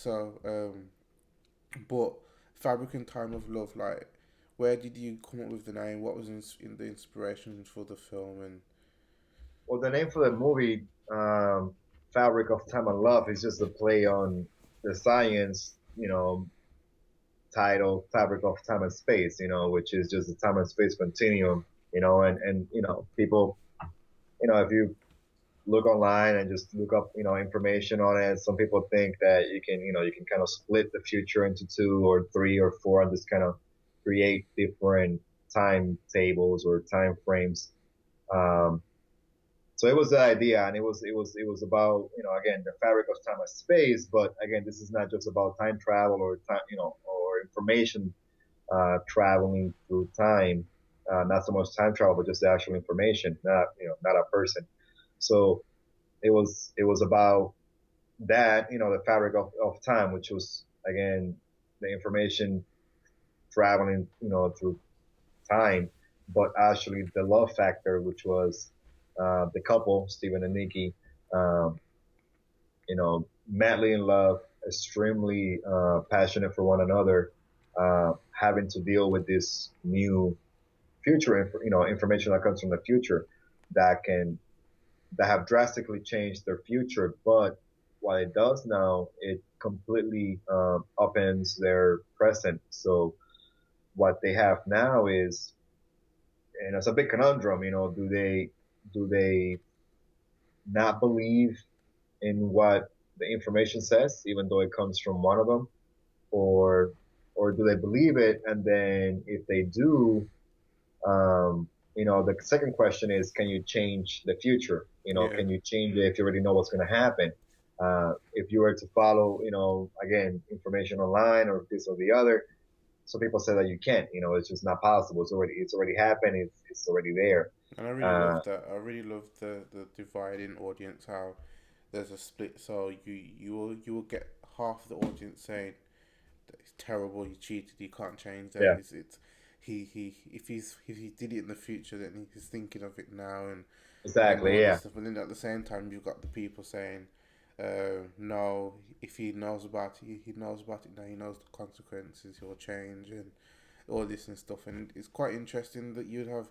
So, but Fabric and Time of Love, like, where did you come up with the name? What was in the inspiration for the film? And Well, the name for the movie, Fabric of Time and Love, is just a play on the science, title Fabric of Time and Space, which is just the time and space continuum, and people, if you look online and just look up, information on it, some people think that you can kind of split the future into two or three or four and just kind of create different timetables or time frames. Um, so it was the idea, and it was about again the fabric of time and space. But again, this is not just about time travel or time or information traveling through time. Not so much time travel, but just the actual information, not a person. So it was about that, the fabric of time, which was again the information traveling, through time, but actually the love factor, which was the couple, Stephen and Nikki, um, madly in love, extremely passionate for one another, having to deal with this new information that comes from the future that can that have drastically changed their future. But what it does now, it completely upends their present. So what they have now is, and it's a big conundrum, do they not believe in what the information says, even though it comes from one of them, or or do they believe it? And then if they do, the second question is, can you change the future? yeah, Can you change it if you already know what's going to happen? If you were to follow, again, information online or this or the other, some people say that you can't. It's just not possible. It's already happened. It's already there. and I really love Uh, that. I really love the dividing audience. How there's a split, so you will get half the audience saying that it's terrible, he cheated, he can't change that. yeah, It's he if he did it in the future, then he's thinking of it now, and exactly. all this Yeah, stuff. But then at the same time, you've got the people saying, no, if he knows about it, he knows about it now. He knows the consequences. He'll change and all this and stuff. And it's quite interesting that you'd have.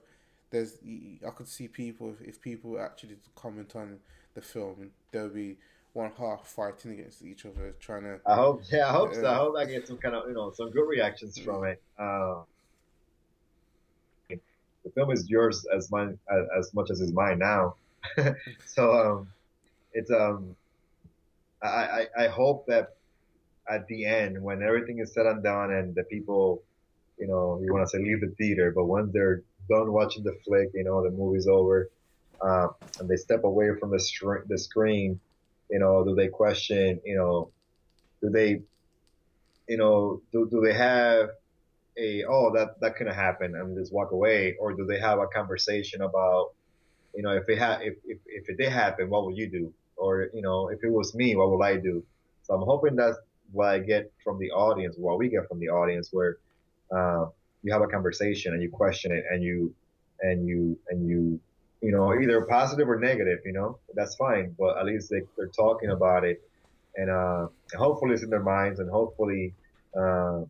I could see people if people actually comment on the film, there'll be one half fighting against each other, trying to. I hope. Yeah, I hope so. I Uh, hope I get some kind of some good reactions from it. The film is yours as mine as much as it's mine now. So it's I hope that at the end, when everything is said and done, and the people, you want to say leave the theater, but when they're done watching the flick, the movie's over, uh, and they step away from the screen, do they question, do they, do they have that couldn't happen and just walk away, or do they have a conversation about, if it did happen, what would you do? Or, if it was me, what would I do? So I'm hoping that's what I get from the audience, what we get from the audience, where uh, you have a conversation and you question it, and you either positive or negative, that's fine. But at least they're talking about it, and hopefully it's in their minds, and hopefully uh,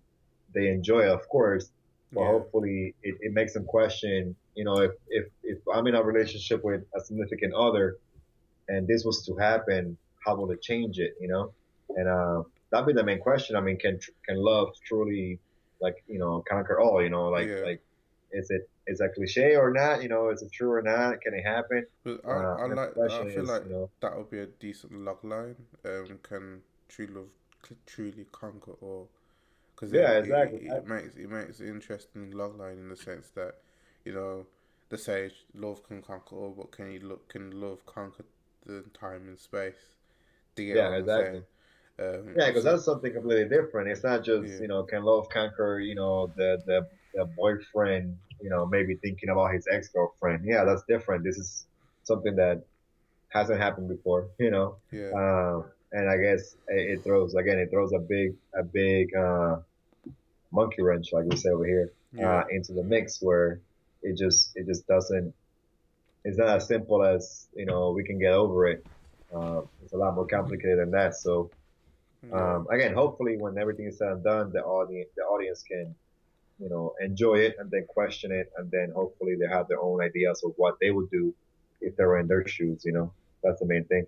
they enjoy it, of course. But yeah, hopefully it makes them question, if I'm in a relationship with a significant other and this was to happen, how will it change it? And that'd be the main question. I mean, can love truly, like, conquer all? yeah. Is that cliche or not? Is it true or not? Can it happen? But And the I question feel is, like that would be a decent log line. Can true love truly conquer all? Because yeah, exactly. it makes an interesting log line in the sense that, you know, they say love can conquer all, but can love conquer the time and space? Do you get Yeah, what I'm exactly. saying? Yeah, because So that's something completely different. It's not just, yeah, can love conquer, the boyfriend, maybe thinking about his ex-girlfriend. Yeah, that's different. This is something that hasn't happened before, yeah, and I guess it throws a big monkey wrench, like we say over here, yeah. into the mix, where it just doesn't. It's not as simple as we can get over it. It's a lot more complicated than that. So Yeah. Again, hopefully, when everything is said and done, the audience can, enjoy it and then question it, and then hopefully they have their own ideas of what they would do if they were in their shoes. That's the main thing.